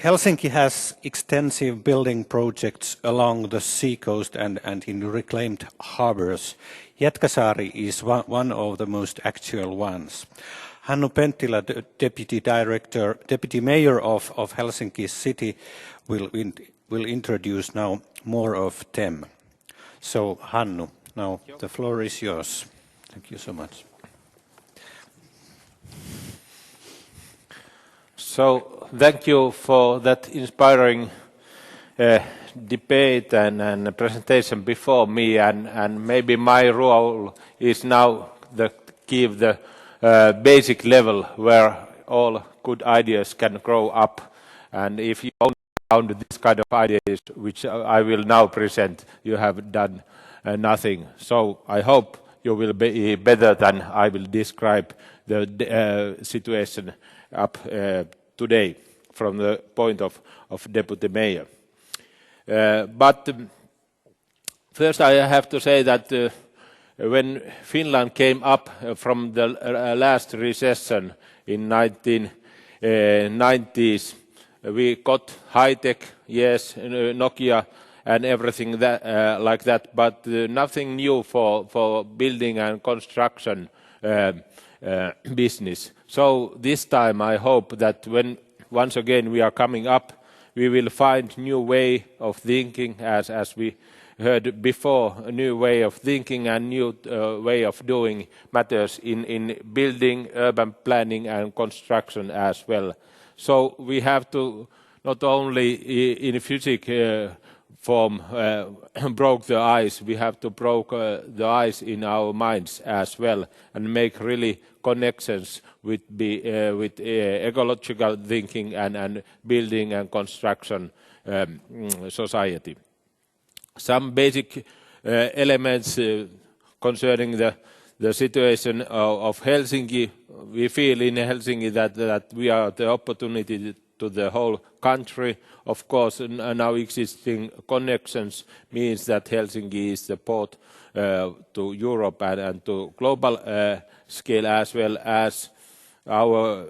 Helsinki has extensive building projects along the seacoast and in reclaimed harbors. Jätkäsaari is one of the most actual ones. Hannu Penttilä, the Deputy Mayor of Helsinki City, will introduce now more of them. So, Hannu, now the floor is yours. Thank you so much. So, thank you for that inspiring debate and presentation before me, and maybe my role is now to give the basic level where all good ideas can grow up. And if you only found this kind of ideas, which I will now present, you have done nothing. So I hope you will be better than I will describe the situation up today from the point of Deputy Mayor. But first I have to say that when Finland came up from the last recession in 1990s, we got high-tech, yes, Nokia and everything that, like that, but nothing new for building and construction business. So this time I hope that when once again we are coming up, we will find new way of thinking, as we heard before, a new way of thinking and new way of doing matters in building, urban planning and construction as well. So we have to not only in physics form broke the ice, we have to broke the ice in our minds as well and make really connections with ecological thinking and building and construction society. Some basic elements concerning the situation of Helsinki. We feel in Helsinki that we are the opportunity to the whole country. Of course, now existing connections means that Helsinki is the port to Europe and to global scale, as well as our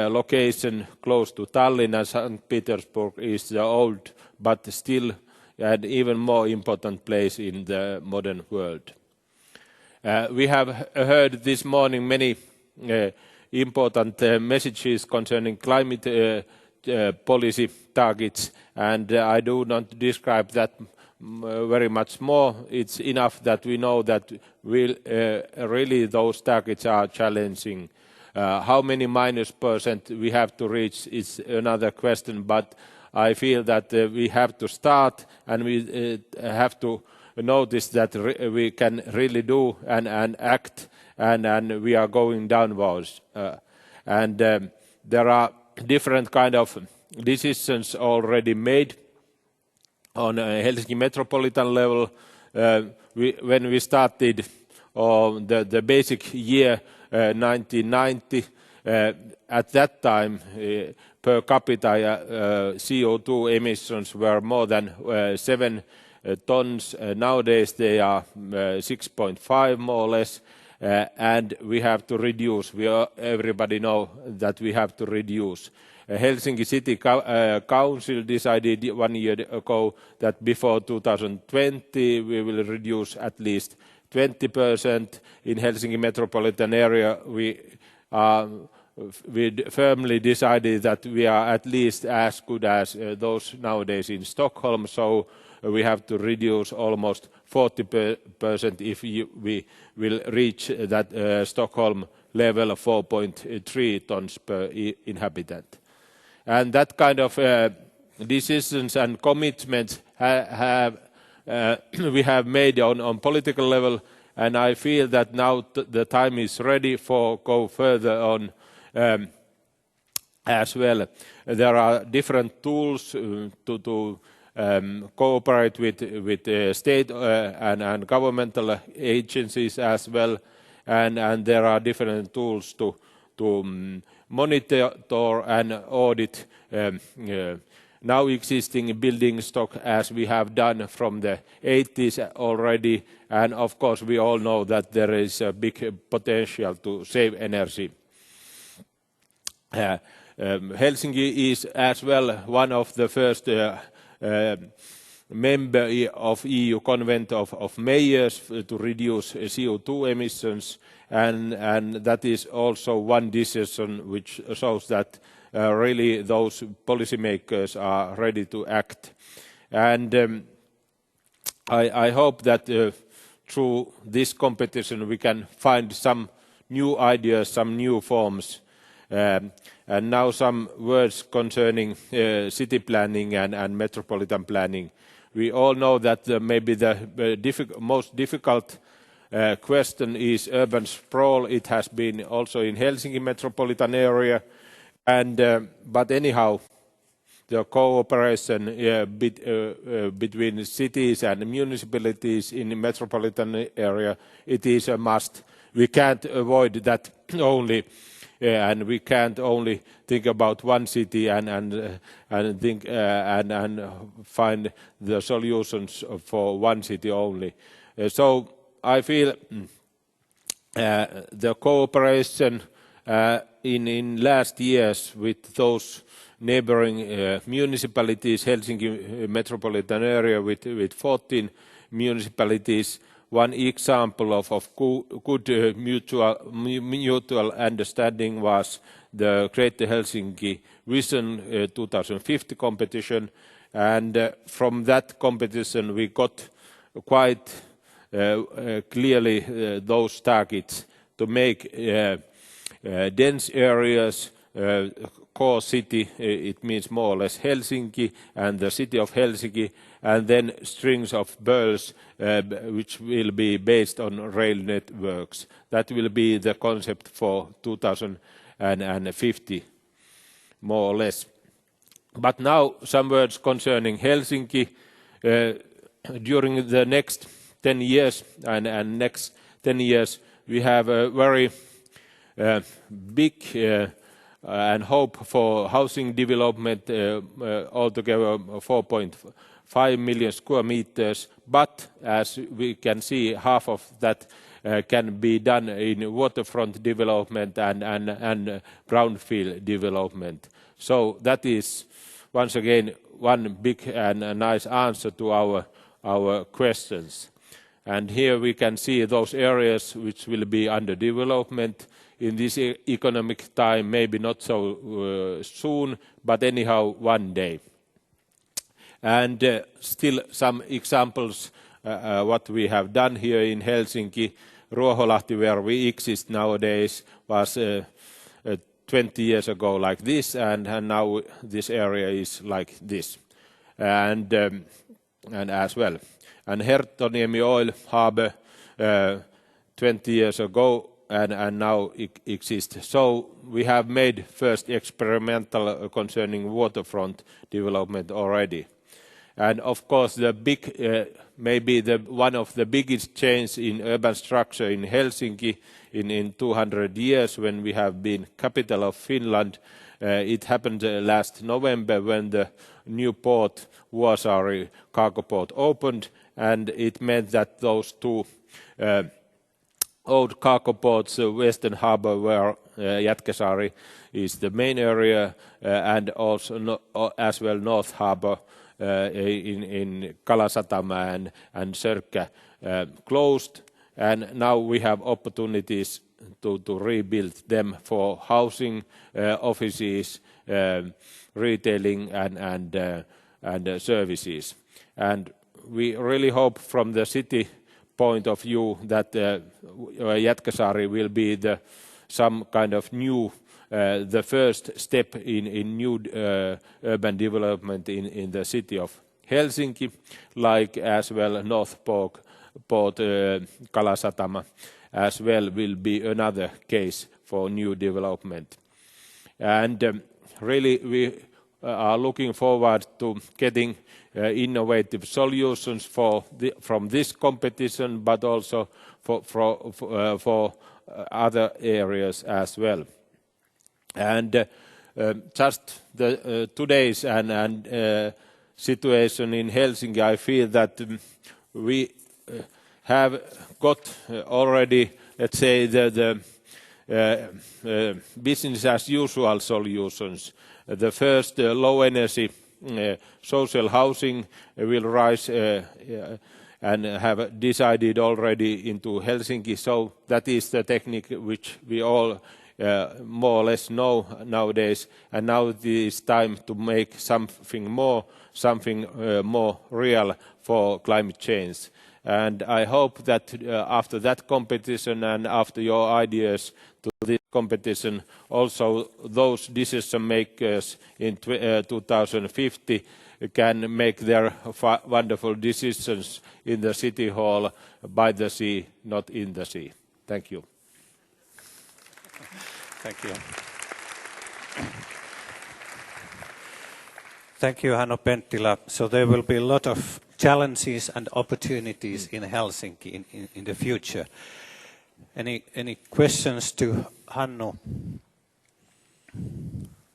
location close to Tallinn and St. Petersburg is the old but still an even more important place in the modern world. We have heard this morning many important messages concerning climate policy targets, and I do not describe that very much more. It's enough that we know that really those targets are challenging. How many -% we have to reach is another question, but I feel that we have to start and we have to notice that we can really do and act, and we are going downwards. There are different kind of decisions already made on Helsinki metropolitan level. When we started the basic year 1990, at that time per capita CO2 emissions were more than 7 tons. Nowadays they are 6.5 more or less, and we have to reduce. Everybody know that we have to reduce. Helsinki City Council decided 1 year ago that before 2020 we will reduce at least 20%. In Helsinki metropolitan area we firmly decided that we are at least as good as those nowadays in Stockholm, so we have to reduce almost 40% if we will reach that Stockholm level of 4.3 tons per inhabitant. And that kind of decisions and commitments we have made on political level, and I feel that now the time is ready for go further on as well. There are different tools to cooperate with state and governmental agencies as well, and there are different tools to monitor and audit now existing building stock, as we have done from the 80s already, and of course we all know that there is a big potential to save energy. Helsinki is as well one of the first member of EU Convent of Mayors to reduce CO2 emissions, and that is also one decision which shows that really those policymakers are ready to act. And I hope that through this competition we can find some new ideas, some new forms. And now some words concerning city planning and metropolitan planning. We all know that maybe the most difficult question is urban sprawl. It has been also in Helsinki metropolitan area, but anyhow, the cooperation between cities and municipalities in the metropolitan area, it is a must. We can't avoid that only, and we can't only think about one city and find the solutions for one city only. So I feel the cooperation in last years with those neighboring municipalities, Helsinki metropolitan area with 14 municipalities. One example of good mutual understanding was the Greater Helsinki Vision 2050 competition, and from that competition we got quite clearly those targets to make dense areas core city, it means more or less Helsinki and the city of Helsinki, and then strings of bells which will be based on rail networks. That will be the concept for 2050, more or less. But now some words concerning Helsinki. During the next 10 years and next 10 years we have a very big and hope for housing development, altogether 4.5 million square meters, but as we can see, half of that can be done in waterfront development and brownfield development. So that is once again one big and a nice answer to our questions. And here we can see those areas which will be under development in this economic time, maybe not so soon, but anyhow one day. And still some examples what we have done here in Helsinki. Ruoholahti, where we exist nowadays, was 20 years ago like this, and now this area is like this, and as well. And Herttoniemi oil harbor 20 years ago and now it exists. So we have made first experimental concerning waterfront development already. And of course the big, maybe one of the biggest change in urban structure in Helsinki in 200 years when we have been capital of Finland. It happened last November when the new port, Vuosaari cargo port, opened, and it meant that those two old cargo ports, Western Harbour, where Jätkäsaari is the main area, and also as well North Harbour in Kalasatama and Sörkkä closed, and now we have opportunities to rebuild them for housing, offices, retailing and services. And we really hope from the city point of view that Jätkäsaari will be some kind of new, the first step in new urban development in the city of Helsinki, like as well North Port, Kalasatama as well will be another case for new development. And really we are looking forward to getting innovative solutions from this competition, but also for other areas as well. And just today's and situation in Helsinki, I feel that we have got already, let's say, the business as usual solutions. The first, low energy social housing will rise and have decided already into Helsinki. So that is the technique which we all more or less know nowadays. And now it is time to make something more real for climate change. And I hope that after that competition and after your ideas to this competition, also those decision makers in 2050 can make their wonderful decisions in the city hall, by the sea, not in the sea. Thank you. Thank you. Thank you, Hannu, Penttilä. So there will be a lot of challenges and opportunities in Helsinki in the future. Any questions to Hannu?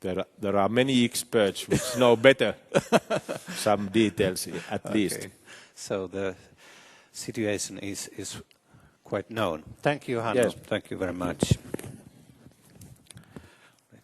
There are many experts which know better some details at least. So the situation is quite known. Thank you, Hannu. Yes. Thank you very much.